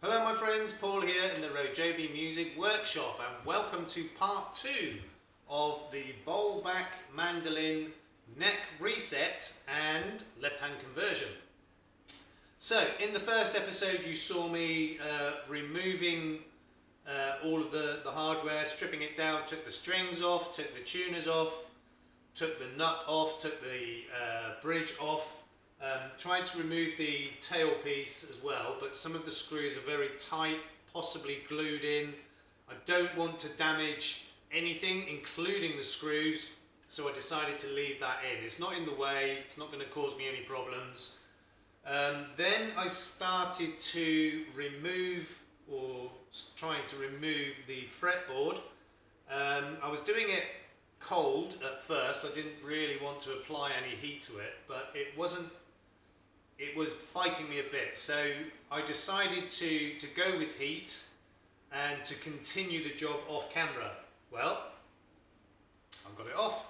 Hello my friends, Paul here in the RoJoBe Music Workshop, and welcome to part 2 of the Bowlback Mandolin neck reset and left hand conversion. So in the first episode you saw me removing all of the hardware, stripping it down, took the strings off, took the tuners off, took the nut off, took the bridge off. Tried to remove the tailpiece as well, but some of the screws are very tight, possibly glued in. I don't want to damage anything, including the screws, so I decided to leave that in. It's not in the way, it's not going to cause me any problems. Then I started to remove, or trying to remove the fretboard. I was doing it cold at first. I didn't really want to apply any heat to it, but it was fighting me a bit, so I decided to go with heat and to continue the job off camera. Well, I've got it off,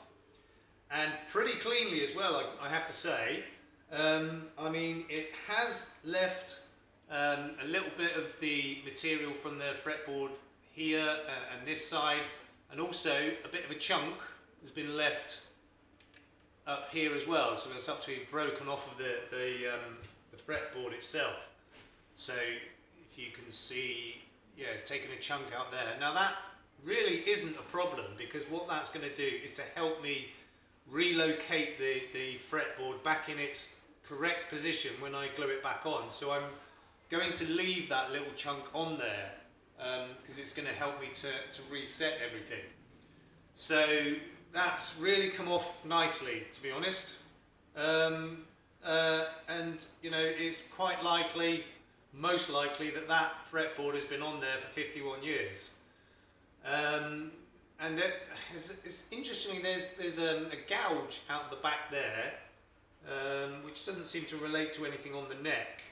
and pretty cleanly as well, I have to say. I mean, it has left a little bit of the material from the fretboard here and this side, and also a bit of a chunk has been left up here as well, so it's actually broken off of the fretboard itself. So if you can see, yeah, it's taken a chunk out there. Now that really isn't a problem, because what that's going to do is to help me relocate the fretboard back in its correct position when I glue it back on. So I'm going to leave that little chunk on there because it's going to help me to reset everything. So that's really come off nicely, to be honest, and you know, it's quite likely, most likely, that fretboard has been on there for 51 years. And it's interestingly, there's a gouge out the back there, which doesn't seem to relate to anything on the neck.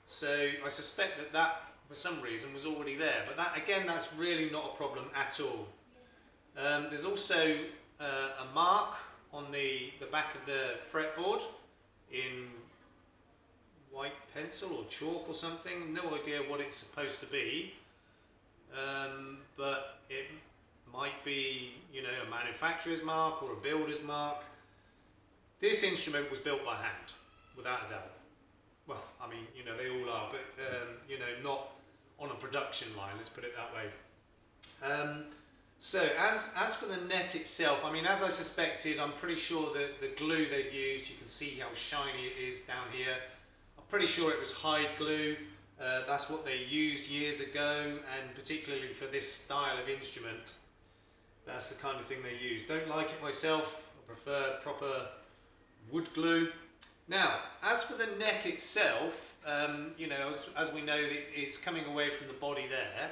So I suspect that for some reason was already there, but that, again, that's really not a problem at all. There's also a mark on the back of the fretboard in white pencil or chalk or something. No idea what it's supposed to be, but it might be, you know, a manufacturer's mark or a builder's mark. This instrument was built by hand, without a doubt. Well, I mean, you know, they all are, but you know, not on a production line, let's put it that way. So as for the neck itself, I mean, as I suspected, I'm pretty sure that the glue they've used, you can see how shiny it is down here. I'm pretty sure it was hide glue. That's what they used years ago, and particularly for this style of instrument, that's the kind of thing they use. Don't like it myself. I prefer proper wood glue. Now, as for the neck itself, you know, as we know, it's coming away from the body there.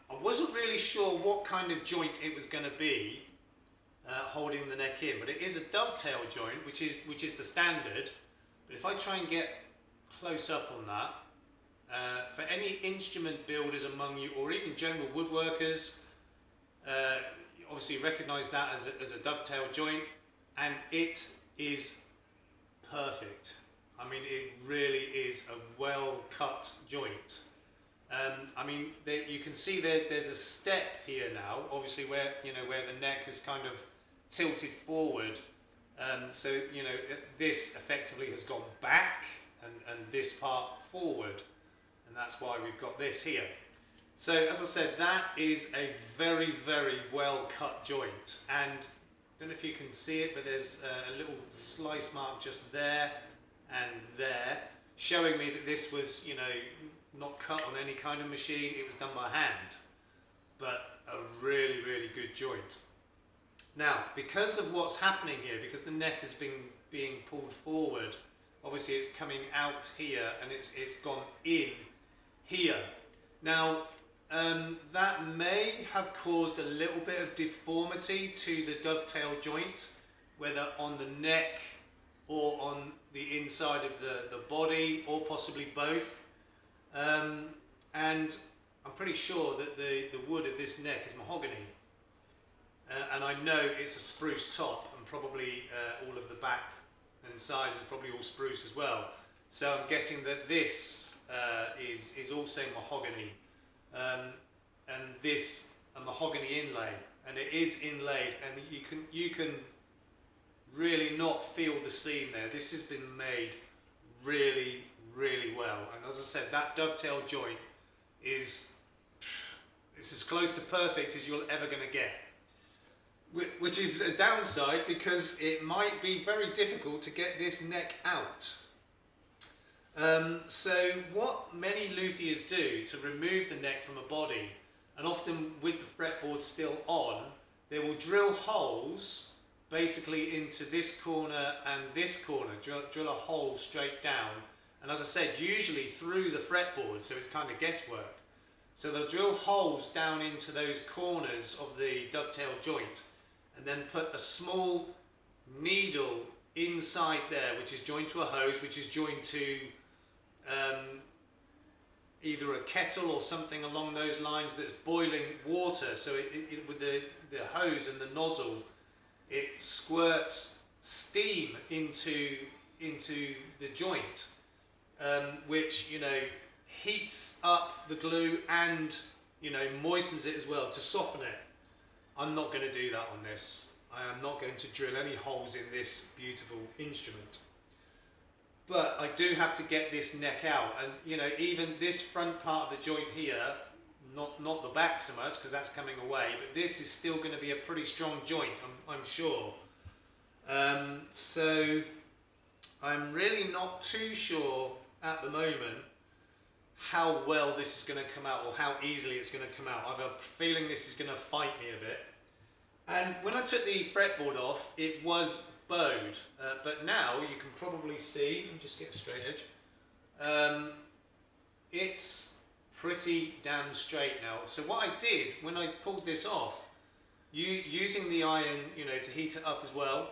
I wasn't really sure what kind of joint it was going to be holding the neck in, but it is a dovetail joint, which is the standard. But if I try and get close up on that, for any instrument builders among you, or even general woodworkers, obviously recognise that as a dovetail joint, and it is perfect. I mean, it really is a well cut joint. I mean, you can see there's a step here now, obviously, where, you know, where the neck is kind of tilted forward. So, you know, this effectively has gone back and this part forward, and that's why we've got this here. So, as I said, that is a very, very well cut joint, and I don't know if you can see it, but there's a little slice mark just there and there, showing me that this was, you know, not cut on any kind of machine. It was done by hand, but a really, really good joint. Now, because of what's happening here, because the neck has been being pulled forward, obviously it's coming out here and it's gone in here. Now, that may have caused a little bit of deformity to the dovetail joint, whether on the neck or on the inside of the body, or possibly both. And I'm pretty sure that the wood of this neck is mahogany. And I know it's a spruce top, and probably all of the back and sides is probably all spruce as well. So I'm guessing that this is also mahogany, and this a mahogany inlay, and it is inlaid, and you can really not feel the seam there. This has been made really, really well, and as I said, that dovetail joint is as close to perfect as you're ever going to get, which is a downside because it might be very difficult to get this neck out. So what many luthiers do to remove the neck from a body, and often with the fretboard still on, they will drill holes basically into this corner and this corner, drill a hole straight down, and as I said, usually through the fretboard, so it's kind of guesswork. So they'll drill holes down into those corners of the dovetail joint and then put a small needle inside there, which is joined to a hose, which is joined to either a kettle or something along those lines that's boiling water. So with the hose and the nozzle, it squirts steam into the joint, which, you know, heats up the glue and, you know, moistens it as well to soften it. I'm not going to do that on this. I am not going to drill any holes in this beautiful instrument. But I do have to get this neck out, and you know, even this front part of the joint here, not the back so much because that's coming away, but this is still going to be a pretty strong joint, I'm sure. So I'm really not too sure at the moment how well this is going to come out, or how easily it's going to come out. I have a feeling this is going to fight me a bit. And when I took the fretboard off, it was bowed, but now you can probably see, let me just get a straight edge, it's pretty damn straight now. So what I did when I pulled this off, using the iron, you know, to heat it up as well,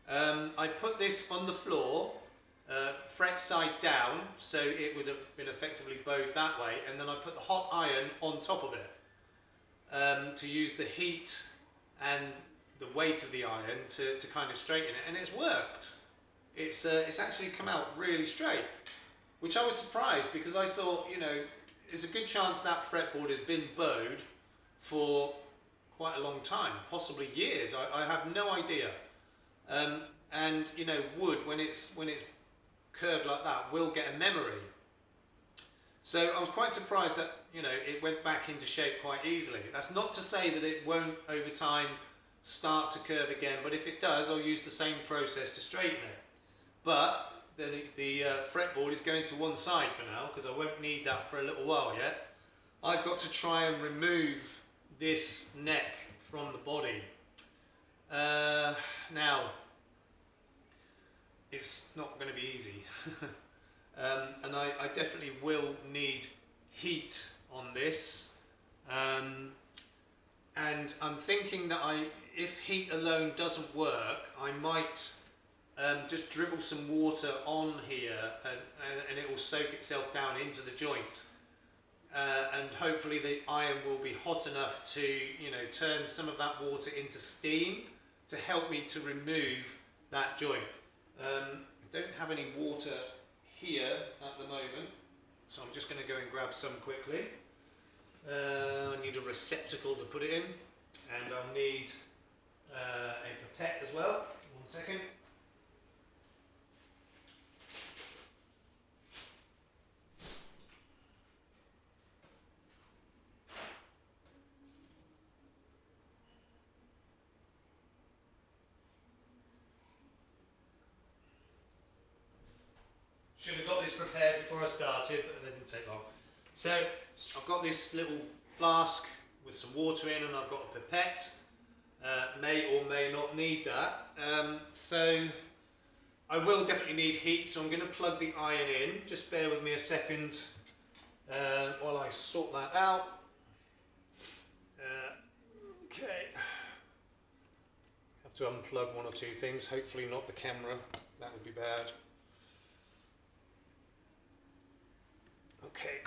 I put this on the floor, fret side down, so it would have been effectively bowed that way, and then I put the hot iron on top of it to use the heat and the weight of the iron to kind of straighten it, and it's worked. It's actually come out really straight, which I was surprised, because I thought, you know, there's a good chance that fretboard has been bowed for quite a long time, possibly years. I have no idea. And you know, wood, when it's curved like that, will get a memory. So I was quite surprised that, you know, it went back into shape quite easily. That's not to say that it won't over time start to curve again, but if it does, I'll use the same process to straighten it. But then the fretboard is going to one side for now, because I won't need that for a little while yet. I've got to try and remove this neck from the body. Now, it's not going to be easy. And I definitely will need heat on this. And I'm thinking that if heat alone doesn't work, I might just dribble some water on here, and it will soak itself down into the joint. And hopefully the iron will be hot enough to, you know, turn some of that water into steam to help me to remove that joint. I don't have any water here at the moment, so I'm just going to go and grab some quickly. I need a receptacle to put it in, and I'll need a pipette as well. 1 second. Should have got this prepared before I started, but it didn't take long. So I've got this little flask with some water in, and I've got a pipette. May or may not need that. So I will definitely need heat, so I'm going to plug the iron in. Just bear with me a second while I sort that out. Okay. Have to unplug one or two things, hopefully not the camera. That would be bad. Okay.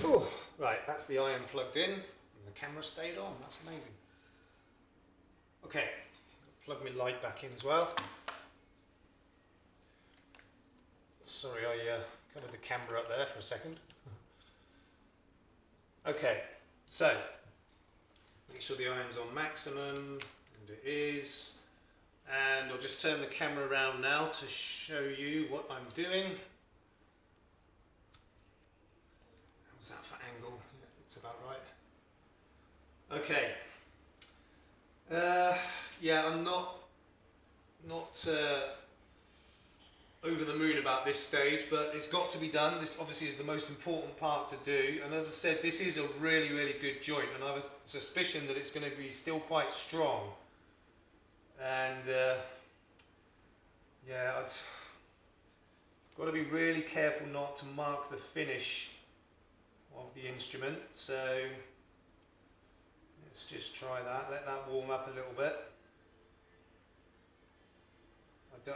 Oh, right, that's the iron plugged in, and the camera stayed on. That's amazing. Okay, plug my light back in as well. Sorry, I covered the camera up there for a second. Okay, so make sure the iron's on maximum, and it is. And I'll just turn the camera around now to show you what I'm doing. How's that for angle? Yeah, looks about right. Okay. Yeah, I'm not over the moon about this stage, but it's got to be done. This obviously is the most important part to do, and as I said, this is a really, really good joint, and I have a suspicion that it's going to be still quite strong. And yeah, I've got to be really careful not to mark the finish of the instrument, so let's just try that, let that warm up a little bit.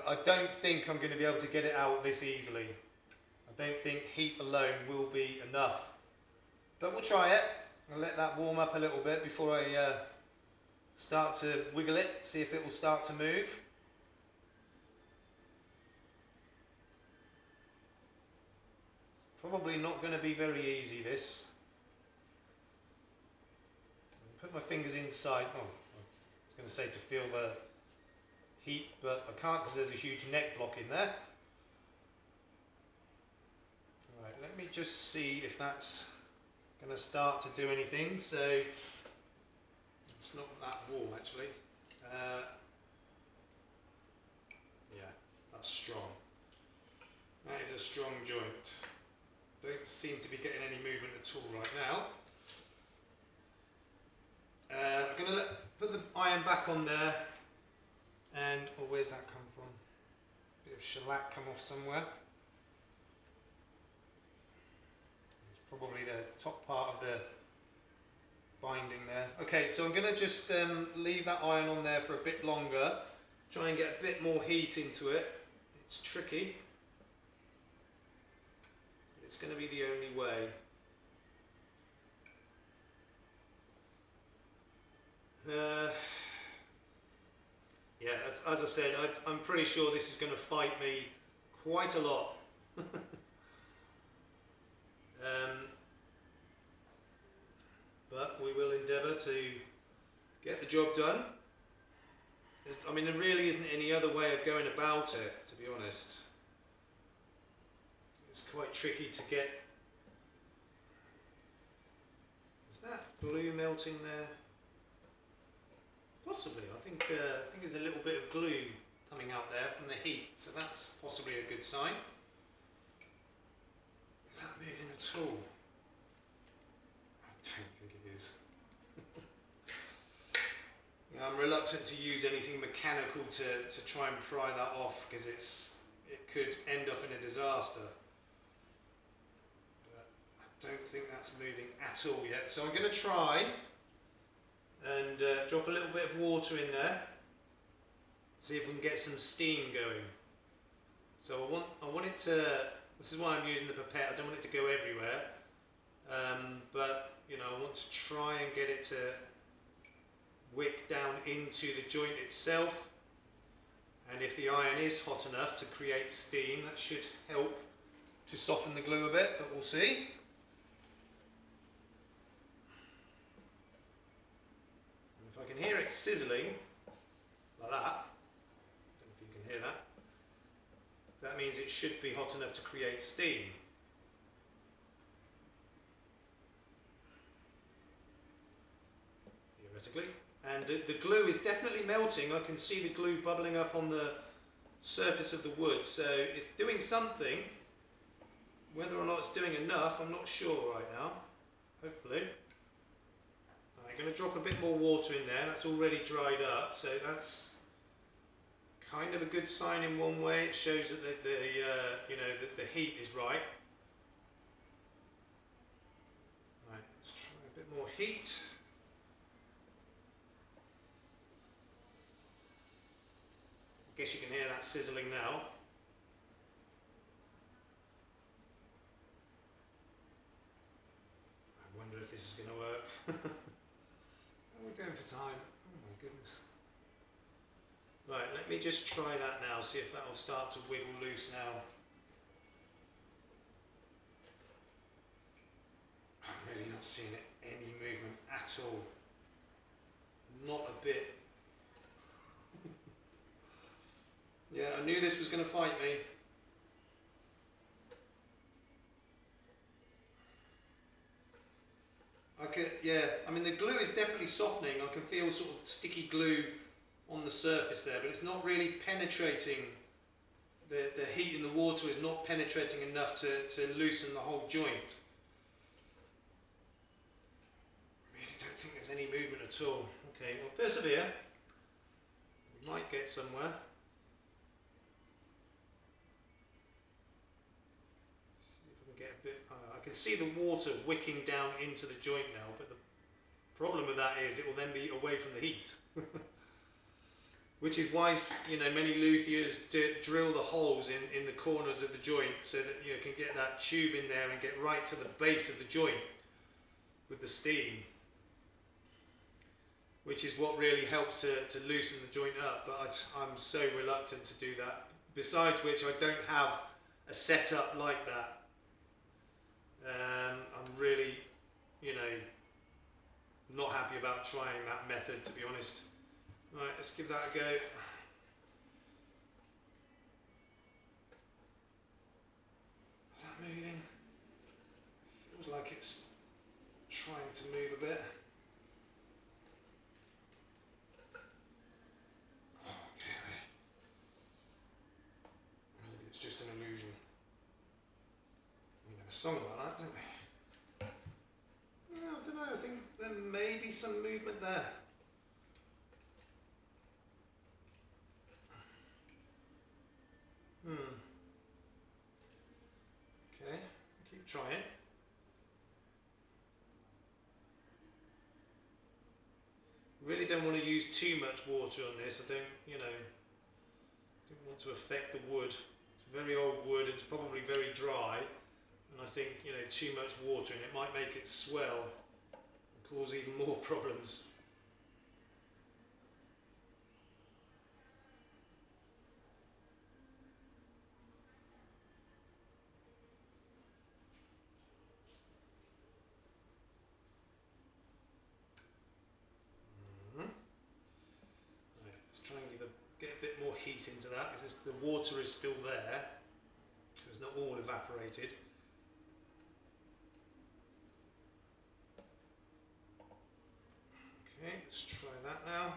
I don't think I'm going to be able to get it out this easily. I don't think heat alone will be enough. But we'll try it. I'll let that warm up a little bit before I start to wiggle it, see if it will start to move. It's probably not going to be very easy, this. Put my fingers inside. Oh, I was going to say to feel the heat, but I can't because there's a huge neck block in there. Right, let me just see if that's going to start to do anything. So it's not that warm actually. Yeah, that's strong. That is a strong joint. Don't seem to be getting any movement at all right now. I'm going to put the iron back on there. And, oh, where's that come from? A bit of shellac come off somewhere. It's probably the top part of the binding there. Okay, so I'm going to just leave that iron on there for a bit longer. Try and get a bit more heat into it. It's tricky. But it's going to be the only way. Yeah, as I said, I'm pretty sure this is going to fight me quite a lot. But we will endeavour to get the job done. I mean, there really isn't any other way of going about it, to be honest. It's quite tricky to get. Is that glue melting there? Possibly. I think there's a little bit of glue coming out there from the heat, so that's possibly a good sign. Is that moving at all? I don't think it is. I'm reluctant to use anything mechanical to try and pry that off because it could end up in a disaster. But I don't think that's moving at all yet. So I'm going to try and drop a little bit of water in there. See if we can get some steam going. So I want it to. This is why I'm using the pipette. I don't want it to go everywhere. But you know, I want to try and get it to wick down into the joint itself, and if the iron is hot enough to create steam, that should help to soften the glue a bit, but we'll see. And if I can hear it sizzling like that, I don't know if you can hear that, that means it should be hot enough to create steam. Theoretically. And the glue is definitely melting. I can see the glue bubbling up on the surface of the wood, so it's doing something. Whether or not it's doing enough, I'm not sure right now. Hopefully. I'm going to drop a bit more water in there. That's already dried up, so that's kind of a good sign in one way. It shows that the heat is right. Right, let's try a bit more heat. I guess you can hear that sizzling now. I wonder if this is going to work. How are we doing for time? Oh my goodness. let me just try that now, see if that will start to wiggle loose now. I'm really not seeing any movement at all. Not a bit. Yeah, I knew this was going to fight me. Yeah, I mean the glue is definitely softening. I can feel sort of sticky glue on the surface there, but it's not really penetrating. The heat in the water is not penetrating enough to loosen the whole joint. I really don't think there's any movement at all. Okay, well, persevere. We might get somewhere. See if I can get a bit. I can see the water wicking down into the joint now, but the problem with that is it will then be away from the heat. Which is why, you know, many luthiers drill the holes in the corners of the joint so that you can get that tube in there and get right to the base of the joint with the steam. Which is what really helps to loosen the joint up, but I'm so reluctant to do that. Besides which, I don't have a setup like that. I'm really, you know, not happy about trying that method, to be honest. Right, let's give that a go. Is that moving? Feels like it's trying to move a bit. Okay. Maybe it's just an illusion. We have a song about that, don't we? No, I don't know, I think there may be some movement there. Okay, keep trying. Really don't want to use too much water on this. I don't, you know, don't want to affect the wood. It's very old wood, it's probably very dry, and I think, you know, too much water and it might make it swell and cause even more problems. Get a bit more heat into that because the water is still there, so it's not all evaporated. Okay, let's try that now.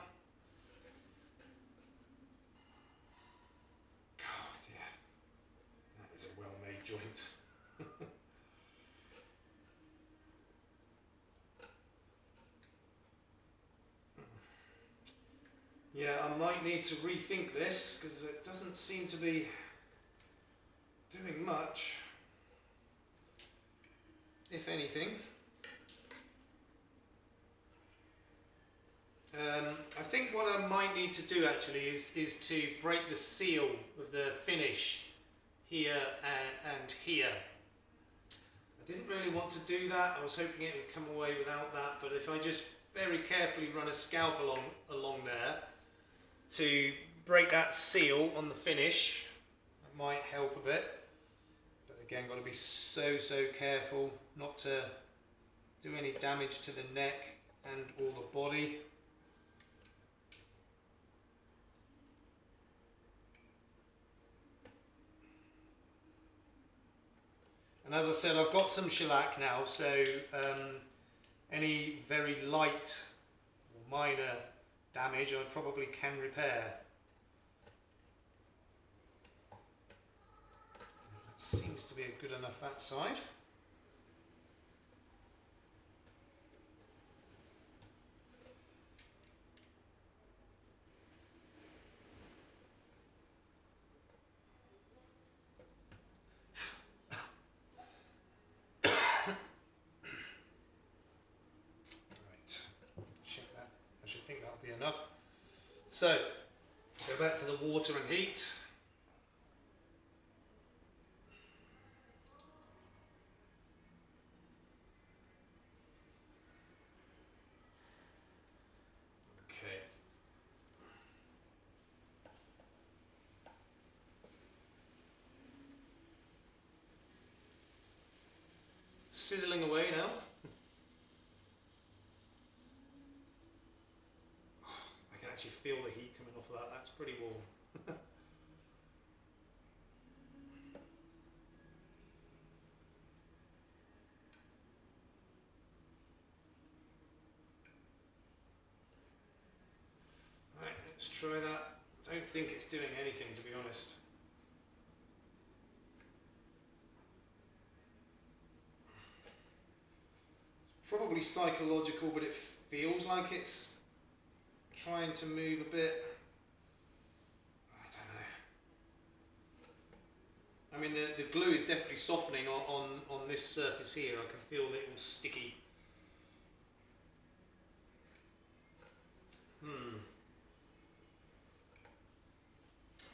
God, yeah, that is a well-made joint. Yeah, I might need to rethink this because it doesn't seem to be doing much, if anything. I think what I might need to do actually is to break the seal of the finish here and here. I didn't really want to do that. I was hoping it would come away without that, but if I just very carefully run a scalp along there to break that seal on the finish, that might help a bit. But again, got to be so careful not to do any damage to the neck and or the body. And as I said, I've got some shellac now, so any very light or minor damage I probably can repair. That seems to be good enough that side. Enough. So, go back to the water and heat. Okay. sizzling away now. I can actually feel the heat coming off of that. That's pretty warm. Right, let's try that. I don't think it's doing anything, to be honest. It's probably psychological, but it feels like it's trying to move a bit. I don't know. I mean, the glue is definitely softening on this surface here. I can feel that it was sticky.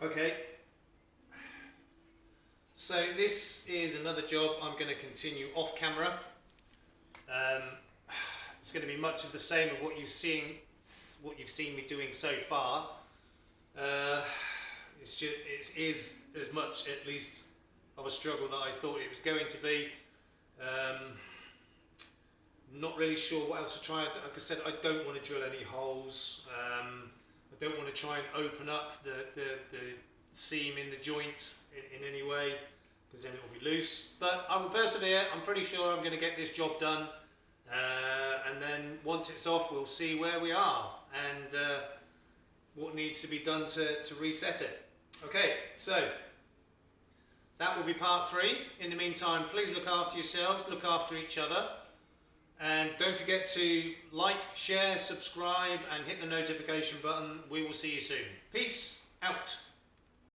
Okay. So this is another job I'm going to continue off camera. It's going to be much of the same of what you've seen me doing so far. It is as much, at least, of a struggle that I thought it was going to be. Not really sure what else to try. Like I said, I don't want to drill any holes. I don't want to try and open up the seam in the joint in any way, because then it will be loose. But I will persevere. I'm pretty sure I'm going to get this job done. And then once it's off, we'll see where we are and what needs to be done to reset it. Okay, so that will be part 3. In the meantime, please look after yourselves, look after each other, and don't forget to like, share, subscribe, and hit the notification button. We will see you soon. Peace.